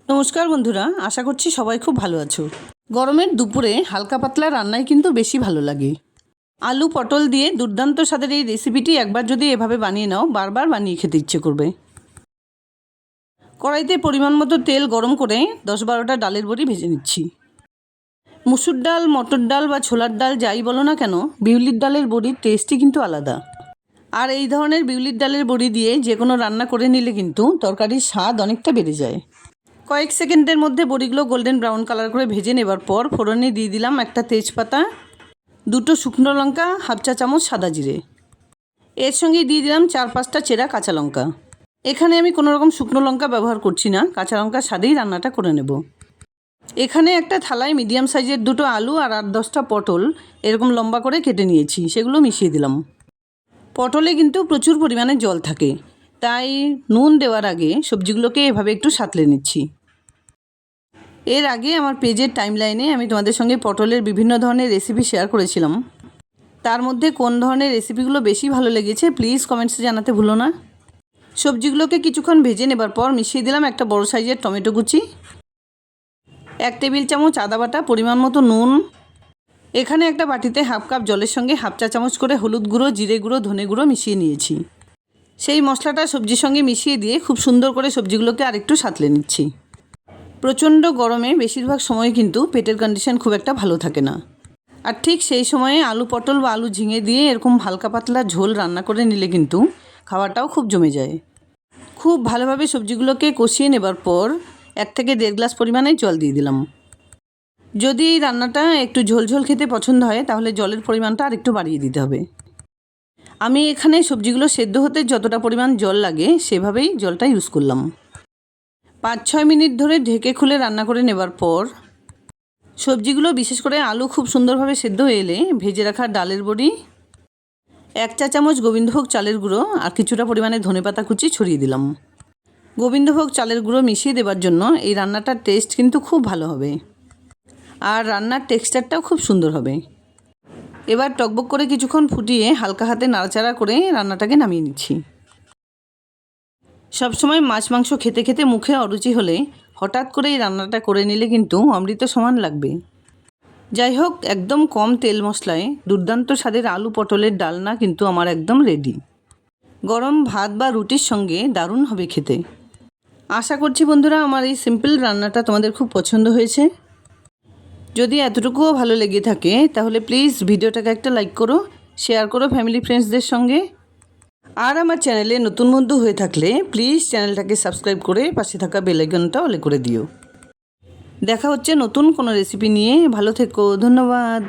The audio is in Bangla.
নমস্কার বন্ধুরা, আশা করছি সবাই খুব ভালো আছো। গরমের দুপুরে হালকা পাতলা রান্নাই কিন্তু বেশি ভালো লাগে। আলু পটল দিয়ে দুর্দান্ত স্বাদের এই রেসিপিটি একবার যদি এভাবে বানিয়ে নাও, বারবার বানিয়ে খেতে ইচ্ছে করবে। কড়াইতে পরিমাণ মতো তেল গরম করে 10-12টা ডালের বড়ি ভেজে নিচ্ছি। মুসুর ডাল, মটর ডাল বা ছোলার ডাল যাই বলো না কেন, বিউলির ডালের বড়ির টেস্টই কিন্তু আলাদা। আর এই ধরনের বিউলির ডালের বড়ি দিয়ে যে কোনো রান্না করে নিলে কিন্তু তরকারির স্বাদ অনেকটা বেড়ে যায়। কয়েক সেকেন্ডের মধ্যে বড়িগুলো গোল্ডেন ব্রাউন কালার করে ভেজে নেবার পর ফোড়নে দিয়ে দিলাম একটা তেজপাতা, 2টো শুকনো লঙ্কা, হাফ চা চামচ সাদা জিরে। এর সঙ্গে দিয়ে দিলাম 4-5টা চেরা কাঁচা লঙ্কা। এখানে আমি কোনো রকম শুকনো লঙ্কা ব্যবহার করছি না, কাঁচা লঙ্কার স্বাদেই রান্নাটা করে নেব। এখানে একটা থালায় মিডিয়াম সাইজের 2টো আলু আর 8-10টা পটল এরকম লম্বা করে কেটে নিয়েছি, সেগুলো মিশিয়ে দিলাম। পটলে কিন্তু প্রচুর পরিমাণে জল থাকে, তাই নুন দেওয়ার আগে সবজিগুলোকে এভাবে একটু সাঁতলে নিচ্ছি। এর আগে আমার পেজের টাইমলাইনে আমি তোমাদের সঙ্গে পটলের বিভিন্ন ধরনের রেসিপি শেয়ার করেছিলাম। তার মধ্যে কোন ধরনের রেসিপিগুলো বেশি ভালো লেগেছে প্লিজ কমেন্টসে জানাতে ভুলো না। সবজিগুলোকে কিছুক্ষণ ভেজে নেবার পর মিশিয়ে দিলাম একটা বড় সাইজের টমেটো কুচি, 1 টেবিল চামচ আদা বাটা, পরিমাণ মতো নুন। এখানে একটা বাটিতে হাফ কাপ জলের সঙ্গে হাফ চা চামচ করে হলুদ গুঁড়ো, জিরে গুঁড়ো, ধনে গুঁড়ো মিশিয়ে নিয়েছি। সেই মশলাটা সবজির সঙ্গে মিশিয়ে দিয়ে খুব সুন্দর করে সবজিগুলোকে আরেকটু সাঁতলে নিচ্ছি। প্রচণ্ড গরমে বেশিরভাগ সময় কিন্তু পেটের কন্ডিশন খুব একটা ভালো থাকে না, আর ঠিক সেই সময়ে আলু পটল বা আলু ঝিঙে দিয়ে এরকম হালকা পাতলা ঝোল রান্না করে নিলে কিন্তু খাওয়াটাও খুব জমে যায়। খুব ভালোভাবে সবজিগুলোকে কষিয়ে নেবার পর 1 থেকে 1.5 গ্লাস পরিমাণে জল দিয়ে দিলাম। যদি এই রান্নাটা একটু ঝোলঝোল খেতে পছন্দ হয় তাহলে জলের পরিমাণটা আর একটু বাড়িয়ে দিতে হবে। আমি এখানে সবজিগুলো সেদ্ধ হতে যতটা পরিমাণ জল লাগে সেভাবেই জলটা ইউজ করলাম। 5-6 মিনিট ধরে ঢেকে খুলে রান্না করে নেবার পর সবজিগুলো, বিশেষ করে আলু খুব সুন্দরভাবে সেদ্ধ হয়ে এলে ভেজে রাখা ডালের বড়ি, 1 চা চামচ গোবিন্দভোগ চালের গুঁড়ো আর কিছুটা পরিমাণে ধনেপাতা কুচি ছড়িয়ে দিলাম। গোবিন্দভোগ চালের গুঁড়ো মিশিয়ে দেবার জন্য এই রান্নাটার টেস্ট কিন্তু খুব ভালো হবে, আর রান্নার টেক্সচারটাও খুব সুন্দর হবে। এবার টকবক করে কিছুক্ষণ ফুটিয়ে হালকা হাতে নাড়াচাড়া করে রান্নাটাকে নামিয়ে নিচ্ছি। সবসময় মাছ মাংস খেতে খেতে মুখে অরুচি হলে হঠাৎ করে এই রান্নাটা করে নিলে কিন্তু অমৃত সমান লাগবে। যাই হোক, একদম কম তেল মশলায় দুর্দান্ত স্বাদের আলু পটলের ডালনা কিন্তু আমার একদম রেডি। গরম ভাত বা রুটির সঙ্গে দারুণ হবে খেতে। আশা করছি বন্ধুরা আমার এই সিম্পল রান্নাটা তোমাদের খুব পছন্দ হয়েছে। যদি এতটুকুও ভালো লেগে থাকে তাহলে প্লিজ ভিডিওটাকে একটা লাইক করো, শেয়ার করো ফ্যামিলি ফ্রেন্ডসদের সঙ্গে। আর আমার চ্যানেলে নতুন বন্ধু হয়ে থাকলে প্লিজ চ্যানেলটাকে সাবস্ক্রাইব করে পাশে থাকা বেল আইকনটা অলে করে দিও। দেখা হচ্ছে নতুন কোনো রেসিপি নিয়ে। ভালো থেকো, ধন্যবাদ।